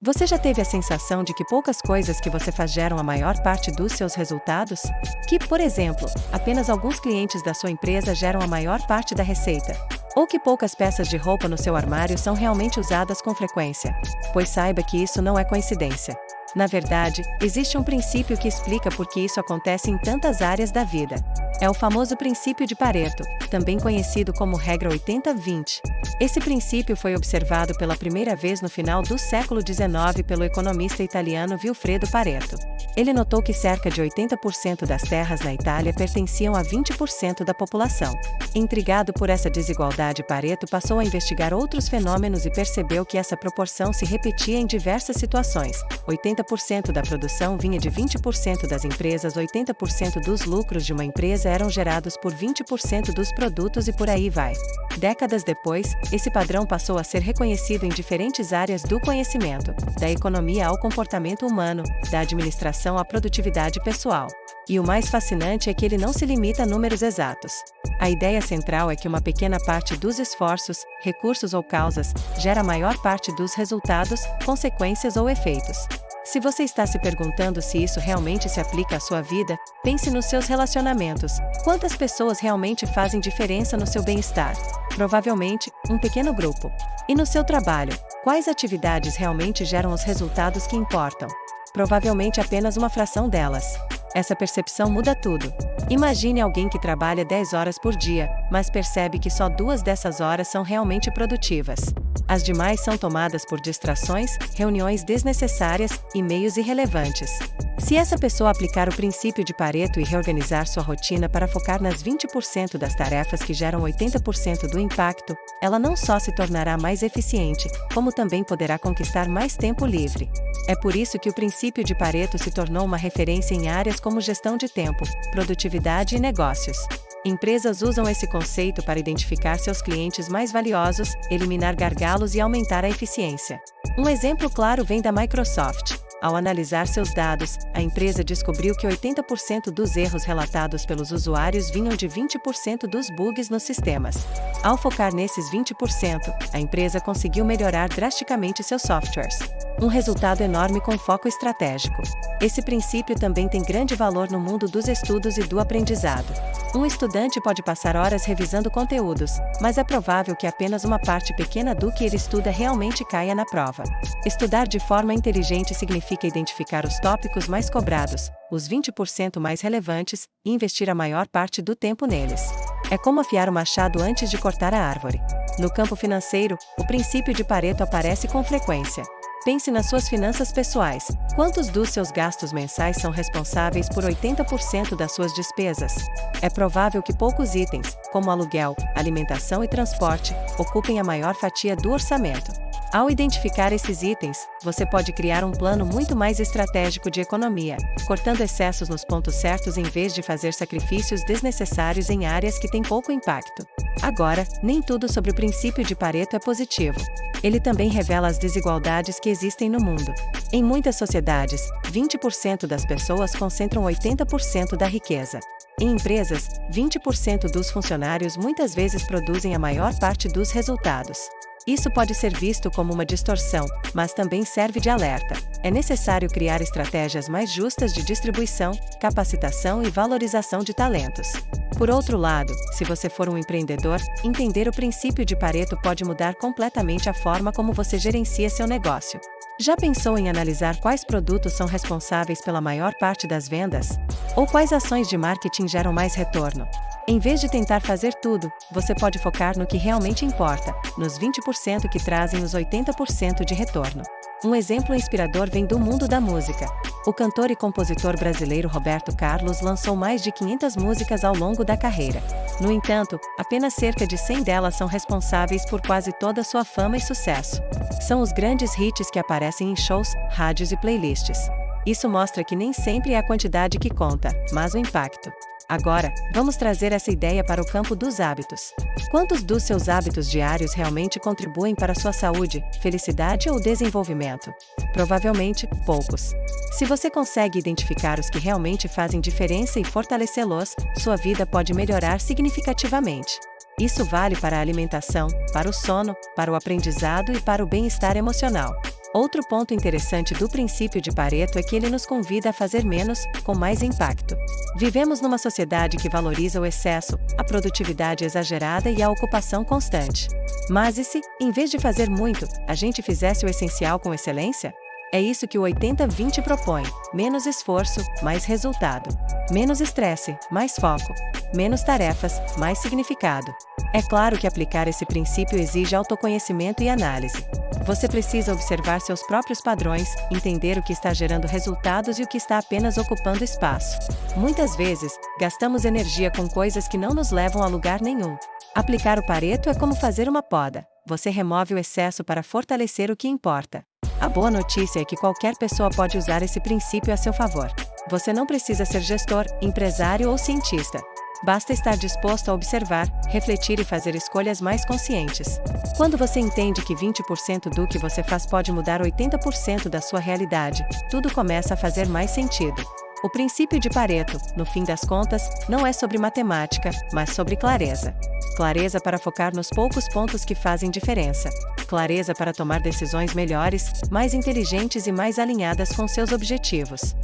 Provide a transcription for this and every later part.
Você já teve a sensação de que poucas coisas que você faz geram a maior parte dos seus resultados? Que, por exemplo, apenas alguns clientes da sua empresa geram a maior parte da receita? Ou que poucas peças de roupa no seu armário são realmente usadas com frequência? Pois saiba que isso não é coincidência. Na verdade, existe um princípio que explica por que isso acontece em tantas áreas da vida. É o famoso princípio de Pareto, também conhecido como regra 80-20. Esse princípio foi observado pela primeira vez no final do século XIX pelo economista italiano Vilfredo Pareto. Ele notou que cerca de 80% das terras na Itália pertenciam a 20% da população. Intrigado por essa desigualdade, Pareto passou a investigar outros fenômenos e percebeu que essa proporção se repetia em diversas situações. 80% da produção vinha de 20% das empresas, 80% dos lucros de uma empresa eram gerados por 20% dos produtos e por aí vai. Décadas depois, esse padrão passou a ser reconhecido em diferentes áreas do conhecimento, da economia ao comportamento humano, da administração à produtividade pessoal. E o mais fascinante é que ele não se limita a números exatos. A ideia central é que uma pequena parte dos esforços, recursos ou causas, gera a maior parte dos resultados, consequências ou efeitos. Se você está se perguntando se isso realmente se aplica à sua vida, pense nos seus relacionamentos. Quantas pessoas realmente fazem diferença no seu bem-estar? Provavelmente, um pequeno grupo. E no seu trabalho, quais atividades realmente geram os resultados que importam? Provavelmente apenas uma fração delas. Essa percepção muda tudo. Imagine alguém que trabalha 10 horas por dia, mas percebe que só 2 dessas horas são realmente produtivas. As demais são tomadas por distrações, reuniões desnecessárias, e-mails irrelevantes. Se essa pessoa aplicar o princípio de Pareto e reorganizar sua rotina para focar nas 20% das tarefas que geram 80% do impacto, ela não só se tornará mais eficiente, como também poderá conquistar mais tempo livre. É por isso que o princípio de Pareto se tornou uma referência em áreas como gestão de tempo, produtividade e negócios. Empresas usam esse conceito para identificar seus clientes mais valiosos, eliminar gargalos e aumentar a eficiência. Um exemplo claro vem da Microsoft. Ao analisar seus dados, a empresa descobriu que 80% dos erros relatados pelos usuários vinham de 20% dos bugs nos sistemas. Ao focar nesses 20%, a empresa conseguiu melhorar drasticamente seus softwares. Um resultado enorme com foco estratégico. Esse princípio também tem grande valor no mundo dos estudos e do aprendizado. Um estudante pode passar horas revisando conteúdos, mas é provável que apenas uma parte pequena do que ele estuda realmente caia na prova. Estudar de forma inteligente significa identificar os tópicos mais cobrados, os 20% mais relevantes, e investir a maior parte do tempo neles. É como afiar o machado antes de cortar a árvore. No campo financeiro, o princípio de Pareto aparece com frequência. Pense nas suas finanças pessoais. Quantos dos seus gastos mensais são responsáveis por 80% das suas despesas? É provável que poucos itens, como aluguel, alimentação e transporte, ocupem a maior fatia do orçamento. Ao identificar esses itens, você pode criar um plano muito mais estratégico de economia, cortando excessos nos pontos certos em vez de fazer sacrifícios desnecessários em áreas que têm pouco impacto. Agora, nem tudo sobre o princípio de Pareto é positivo. Ele também revela as desigualdades que existem no mundo. Em muitas sociedades, 20% das pessoas concentram 80% da riqueza. Em empresas, 20% dos funcionários muitas vezes produzem a maior parte dos resultados. Isso pode ser visto como uma distorção, mas também serve de alerta. É necessário criar estratégias mais justas de distribuição, capacitação e valorização de talentos. Por outro lado, se você for um empreendedor, entender o princípio de Pareto pode mudar completamente a forma como você gerencia seu negócio. Já pensou em analisar quais produtos são responsáveis pela maior parte das vendas? Ou quais ações de marketing geram mais retorno? Em vez de tentar fazer tudo, você pode focar no que realmente importa, nos 20% que trazem os 80% de retorno. Um exemplo inspirador vem do mundo da música. O cantor e compositor brasileiro Roberto Carlos lançou mais de 500 músicas ao longo da carreira. No entanto, apenas cerca de 100 delas são responsáveis por quase toda a sua fama e sucesso. São os grandes hits que aparecem em shows, rádios e playlists. Isso mostra que nem sempre é a quantidade que conta, mas o impacto. Agora, vamos trazer essa ideia para o campo dos hábitos. Quantos dos seus hábitos diários realmente contribuem para a sua saúde, felicidade ou desenvolvimento? Provavelmente, poucos. Se você consegue identificar os que realmente fazem diferença e fortalecê-los, sua vida pode melhorar significativamente. Isso vale para a alimentação, para o sono, para o aprendizado e para o bem-estar emocional. Outro ponto interessante do princípio de Pareto é que ele nos convida a fazer menos, com mais impacto. Vivemos numa sociedade que valoriza o excesso, a produtividade exagerada e a ocupação constante. Mas e se, em vez de fazer muito, a gente fizesse o essencial com excelência? É isso que o 80-20 propõe: menos esforço, mais resultado. Menos estresse, mais foco. Menos tarefas, mais significado. É claro que aplicar esse princípio exige autoconhecimento e análise. Você precisa observar seus próprios padrões, entender o que está gerando resultados e o que está apenas ocupando espaço. Muitas vezes, gastamos energia com coisas que não nos levam a lugar nenhum. Aplicar o Pareto é como fazer uma poda. Você remove o excesso para fortalecer o que importa. A boa notícia é que qualquer pessoa pode usar esse princípio a seu favor. Você não precisa ser gestor, empresário ou cientista. Basta estar disposto a observar, refletir e fazer escolhas mais conscientes. Quando você entende que 20% do que você faz pode mudar 80% da sua realidade, tudo começa a fazer mais sentido. O princípio de Pareto, no fim das contas, não é sobre matemática, mas sobre clareza. Clareza para focar nos poucos pontos que fazem diferença. Clareza para tomar decisões melhores, mais inteligentes e mais alinhadas com seus objetivos.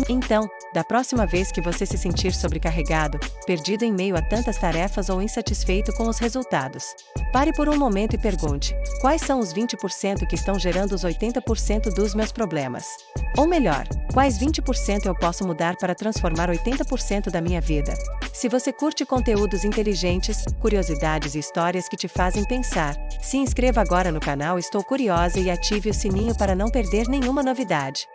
Então, da próxima vez que você se sentir sobrecarregado, perdido em meio a tantas tarefas ou insatisfeito com os resultados, pare por um momento e pergunte: quais são os 20% que estão gerando os 80% dos meus problemas? Ou melhor, quais 20% eu posso mudar para transformar 80% da minha vida? Se você curte conteúdos inteligentes, curiosidades e histórias que te fazem pensar, se inscreva agora no canal Estou Curiosa e ative o sininho para não perder nenhuma novidade.